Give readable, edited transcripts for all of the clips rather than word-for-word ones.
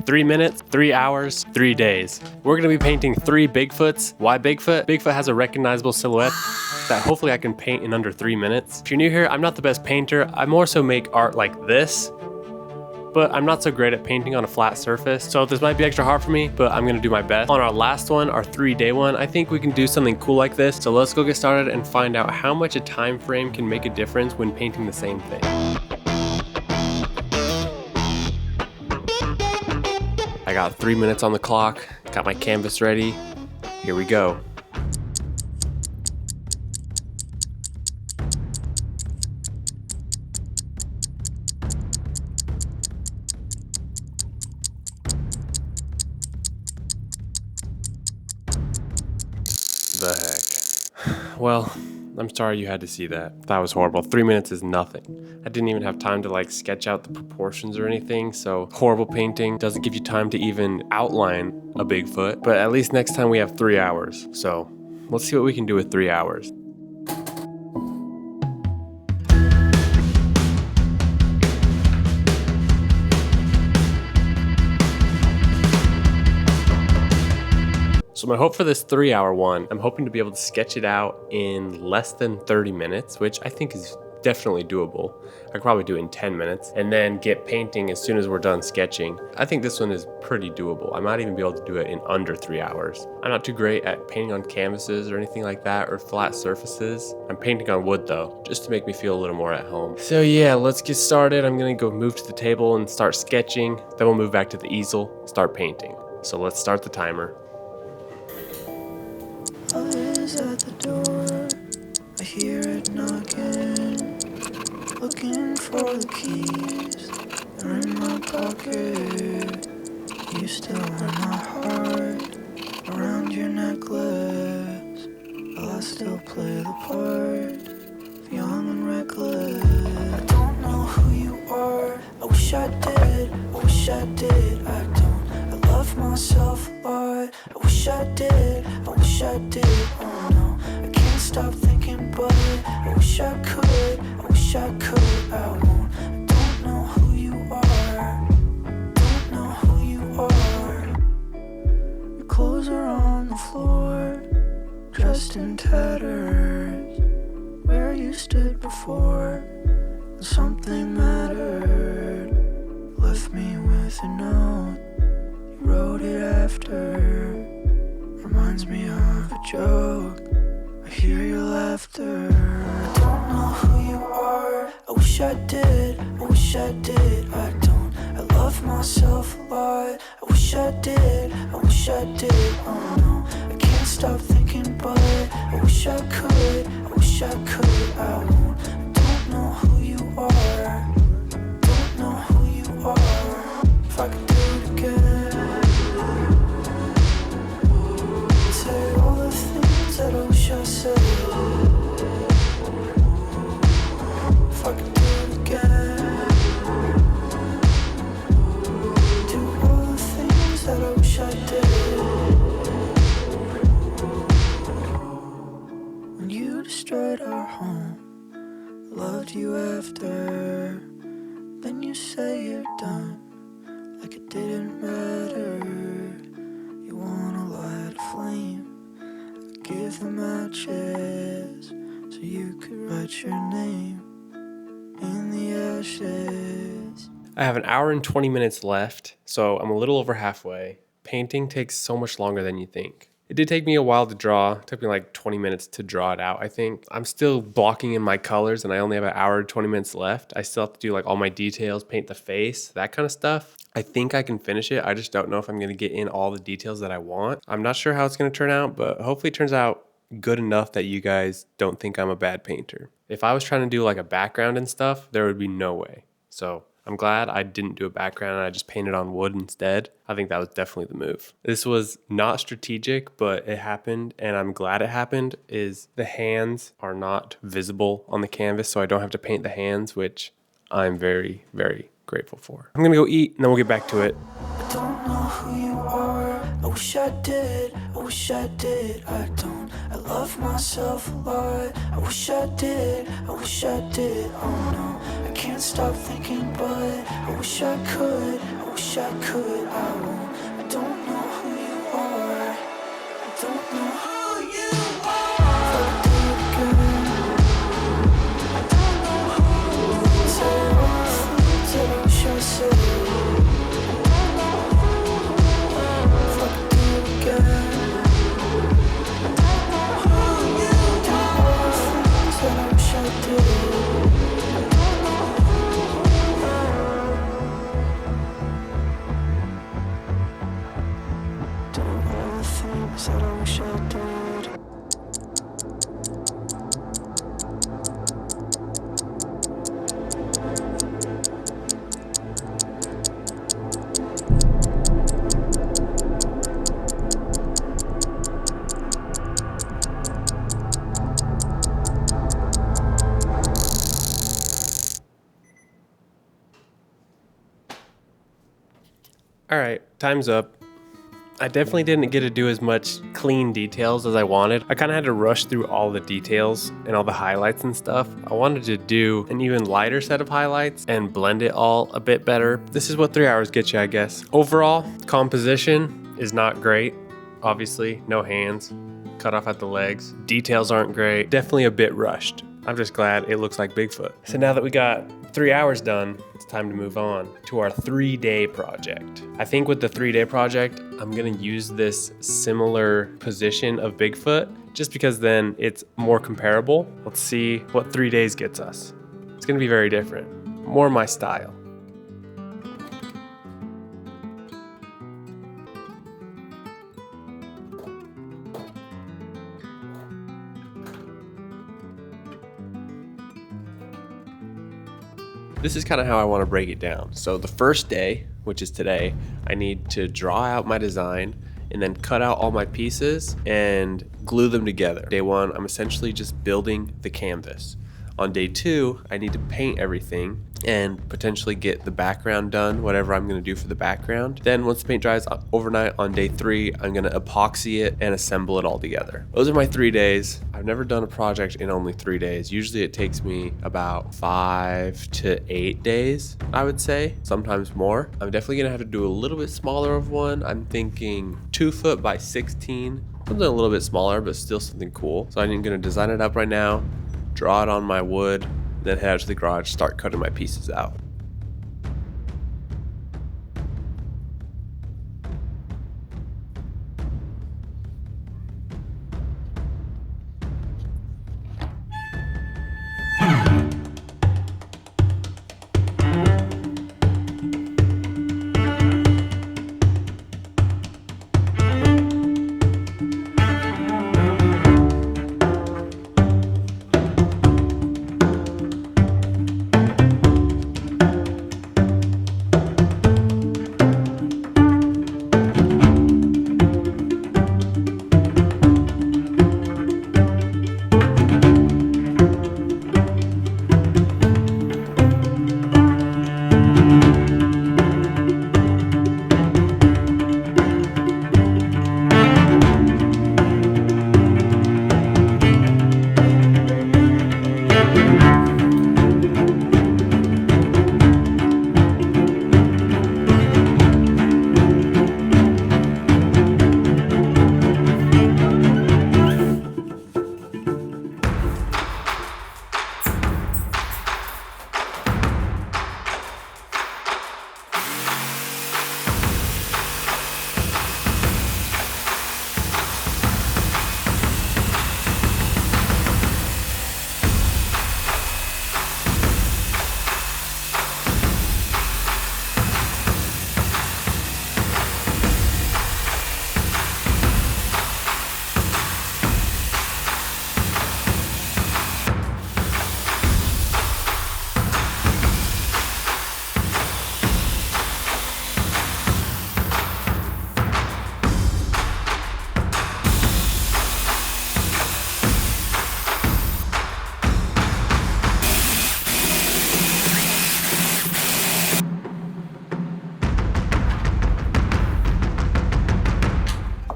3 minutes, 3 hours, 3 days. We're gonna be painting 3 Bigfoots. Why Bigfoot? Bigfoot has a recognizable silhouette that hopefully I can paint in under 3 minutes. If you're new here, I'm not the best painter. I more so make art like this, but I'm not so great at painting on a flat surface. So this might be extra hard for me, but I'm gonna do my best. On our last one, our 3-day one, I think we can do something cool like this. So let's go get started and find out how much a time frame can make a difference when painting the same thing. I got 3 minutes on the clock, got my canvas ready. Here we go. The heck. Well, I'm sorry you had to see that. That was horrible. 3 minutes is nothing. I didn't even have time to like sketch out the proportions or anything, so horrible painting. Doesn't give you time to even outline a Bigfoot, but at least next time we have 3 hours. So let's see what we can do with 3 hours. So my hope for this 3-hour one, I'm hoping to be able to sketch it out in less than 30 minutes, which I think is definitely doable. I could probably do it in 10 minutes and then get painting as soon as we're done sketching. I think this one is pretty doable. I might even be able to do it in under 3 hours. I'm not too great at painting on canvases or anything like that or flat surfaces. I'm painting on wood though, just to make me feel a little more at home. So yeah, let's get started. I'm gonna go move to the table and start sketching. Then we'll move back to the easel, start painting. So let's start the timer. Love is at the door, I hear it knocking, looking for the keys, they're in my pocket, you still wear my heart around your necklace, while I still play the part of young and reckless. I don't know who you are, I wish I did, I wish I did, I don't. I love myself a lot, I wish I did, I wish I did, oh no, I can't stop thinking but I wish I could, I wish I could, I won't, I don't know who you are, don't know who you are, your clothes are on the floor, dressed in tatters, where you stood before, when something mattered, left me with a note. Wrote it after, reminds me of a joke, I hear your laughter. I don't know who you are, I wish I did, I wish I did, I don't. I love myself a lot, I wish I did, I wish I did, oh no. I can't stop thinking but I wish I could, I wish I could, I won't. I don't know who you are, don't know who you are, if I could do it again. All the things that I wish I said. If I could do it again. Do all the things that I wish I did. When you destroyed our home, loved you after. Then you say you're done, like it didn't matter. You wanna light a flame, give the matches, so you could write your name in the ashes. I have an hour and 20 minutes left, so I'm a little over halfway. Painting takes so much longer than you think. It did take me a while to draw. It took me like 20 minutes to draw it out, I think. I'm still blocking in my colors and I only have an hour and 20 minutes left. I still have to do like all my details, paint the face, that kind of stuff. I think I can finish it. I just don't know if I'm gonna get in all the details that I want. I'm not sure how it's gonna turn out, but hopefully it turns out good enough that you guys don't think I'm a bad painter. If I was trying to do like a background and stuff, there would be no way. So I'm glad I didn't do a background and I just painted on wood instead. I think that was definitely the move. This was not strategic, but it happened and I'm glad it happened. Is the hands are not visible on the canvas, so I don't have to paint the hands, which I'm very, very grateful for. I'm gonna go eat and then we'll get back to it. I don't know who you are, I wish I did, I wish I did, I don't. I love myself a lot, I wish I did, I wish I did, oh no. I can't stop thinking but I wish I could, I wish I could, I Said I wish I did. All right, time's up. I definitely didn't get to do as much clean details as I wanted. I kind of had to rush through all the details and all the highlights and stuff. I wanted to do an even lighter set of highlights and blend it all a bit better. This is what 3 hours gets you, I guess. Overall, composition is not great. Obviously, no hands, cut off at the legs. Details aren't great. Definitely a bit rushed. I'm just glad it looks like Bigfoot. So now that we got 3 hours done, it's time to move on to our 3-day project. I think with the 3-day project, I'm gonna use this similar position of Bigfoot just because then it's more comparable. Let's see what 3 days gets us. It's gonna be very different, more my style. This is kind of how I want to break it down. So the first day, which is today, I need to draw out my design and then cut out all my pieces and glue them together. Day 1, I'm essentially just building the canvas. On day 2, I need to paint everything and potentially get the background done, whatever I'm gonna do for the background. Then once the paint dries overnight, on day 3, I'm gonna epoxy it and assemble it all together. Those are my 3 days. I've never done a project in only 3 days. Usually it takes me about 5 to 8 days, I would say, sometimes more. I'm definitely gonna have to do a little bit smaller of one. I'm thinking 2 foot by 16, something a little bit smaller, but still something cool. So I'm gonna design it up right now, draw it on my wood, then head out to the garage, start cutting my pieces out.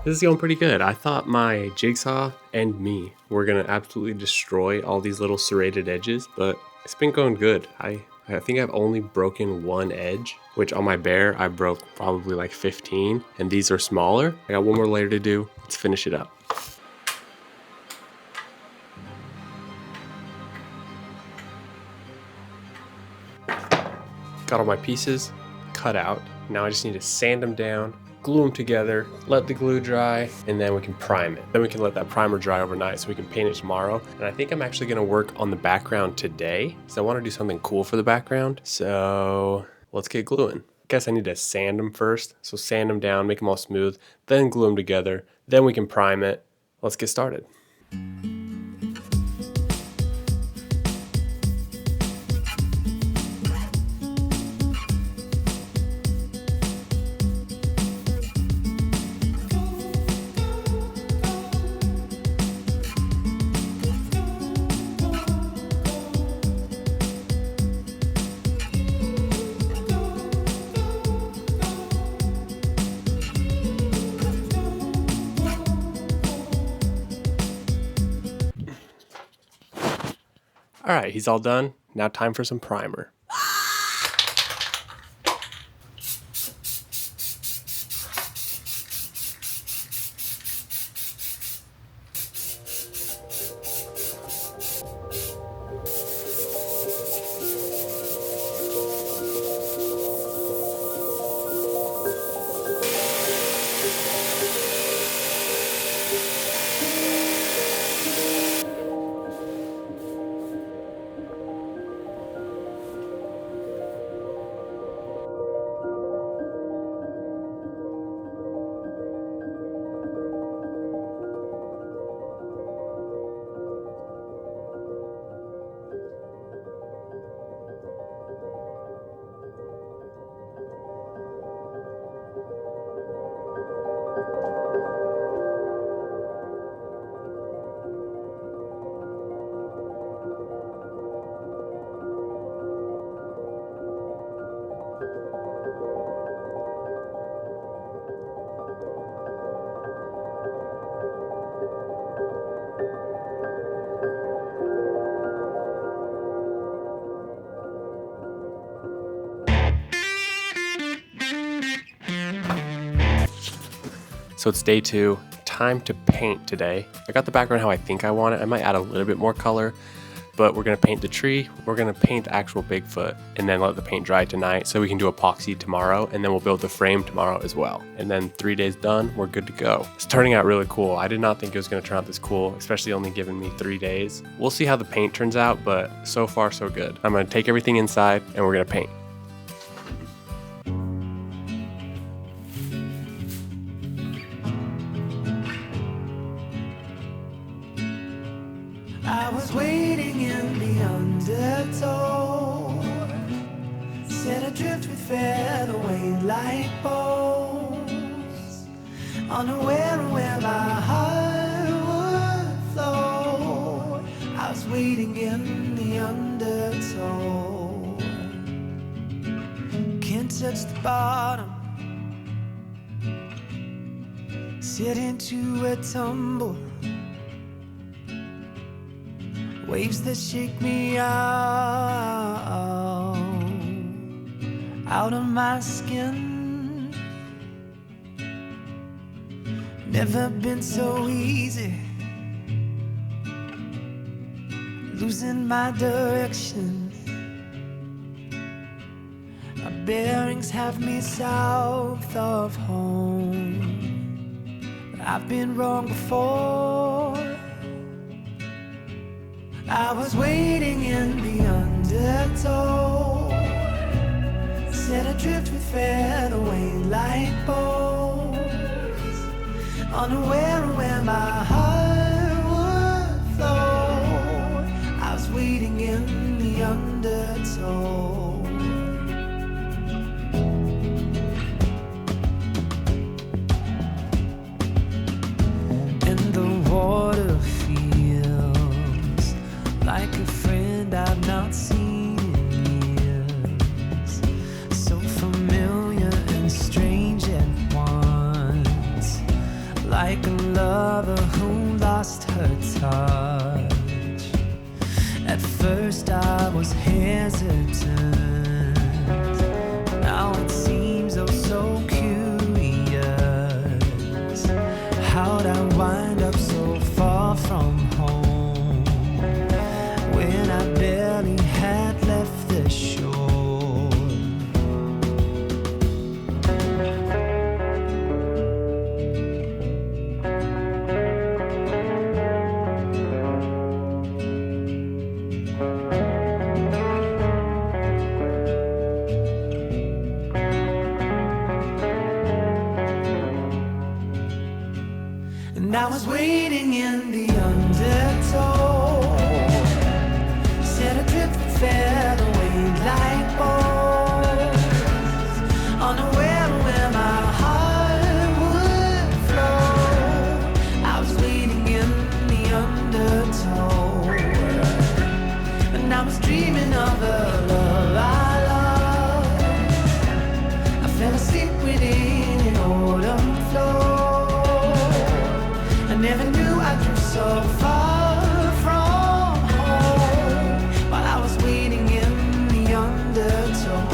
This is going pretty good. I thought my jigsaw and me were gonna absolutely destroy all these little serrated edges, but it's been going good. I think I've only broken one edge, which on my bear, I broke probably like 15, and these are smaller. I got one more layer to do. Let's finish it up. Got all my pieces cut out. Now I just need to sand them down, glue them together, let the glue dry, and then we can prime it. Then we can let that primer dry overnight so we can paint it tomorrow. And I think I'm actually gonna work on the background today, so I wanna do something cool for the background. So let's get gluing. Guess I need to sand them first. So sand them down, make them all smooth, then glue them together, Then we can prime it. Let's get started. All right, he's all done. Now time for some primer. So it's day 2, time to paint today. I got the background how I think I want it. I might add a little bit more color, but we're gonna paint the tree, we're gonna paint the actual Bigfoot, and then let the paint dry tonight so we can do epoxy tomorrow, and then we'll build the frame tomorrow as well. And then 3 days done, we're good to go. It's turning out really cool. I did not think it was gonna turn out this cool, especially only giving me 3 days. We'll see how the paint turns out, but so far so good. I'm gonna take everything inside and we're gonna paint. I was waiting in the undertow, set adrift with featherweight light bones, unaware of where my heart would flow. I was waiting in the undertow, can't touch the bottom, sit into a tumble. Waves that shake me out of my skin. Never been so easy, losing my direction. My bearings have me south of home, but I've been wrong before. I was waiting in the undertow, set adrift with featherweight light bones, unaware of where my heart would flow. I was waiting in the undertow. And the water feels like a friend I've not seen in years, so familiar and strange at once, like a lover who lost her touch. At first I was hesitant, now it seems oh so curious. How'd I wind up so far from home when I barely had left the shore? And I was waiting in the undertow. Said a drip that fell away like balls, unaware of where my heart would flow. I was waiting in the undertow, and I was dreaming of a love I love. I fell asleep within an autumn flow. I never knew I drove so far from home, while I was waiting in the undertow.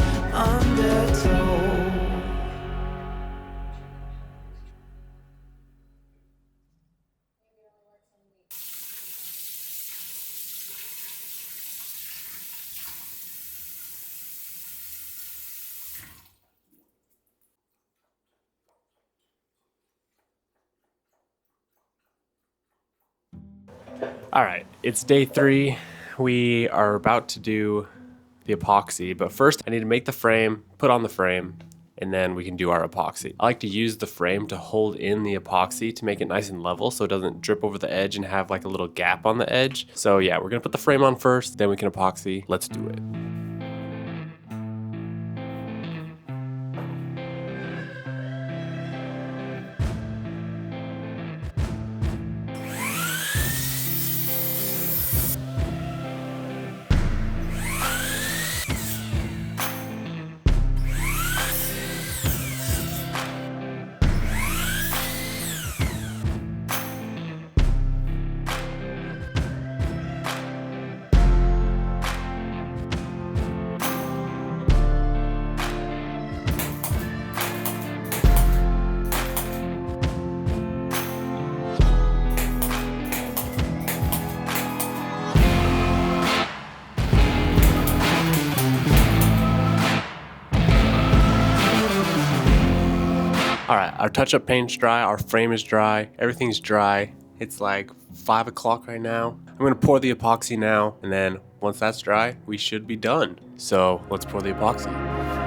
All right, it's day 3. We are about to do the epoxy, but first I need to make the frame, put on the frame, and then we can do our epoxy. I like to use the frame to hold in the epoxy to make it nice and level so it doesn't drip over the edge and have like a little gap on the edge. So yeah, we're gonna put the frame on first, then we can epoxy. Let's do it. All right, our touch-up paint's dry, our frame is dry, everything's dry. It's like 5 o'clock right now. I'm gonna pour the epoxy now, and then once that's dry, we should be done. So let's pour the epoxy.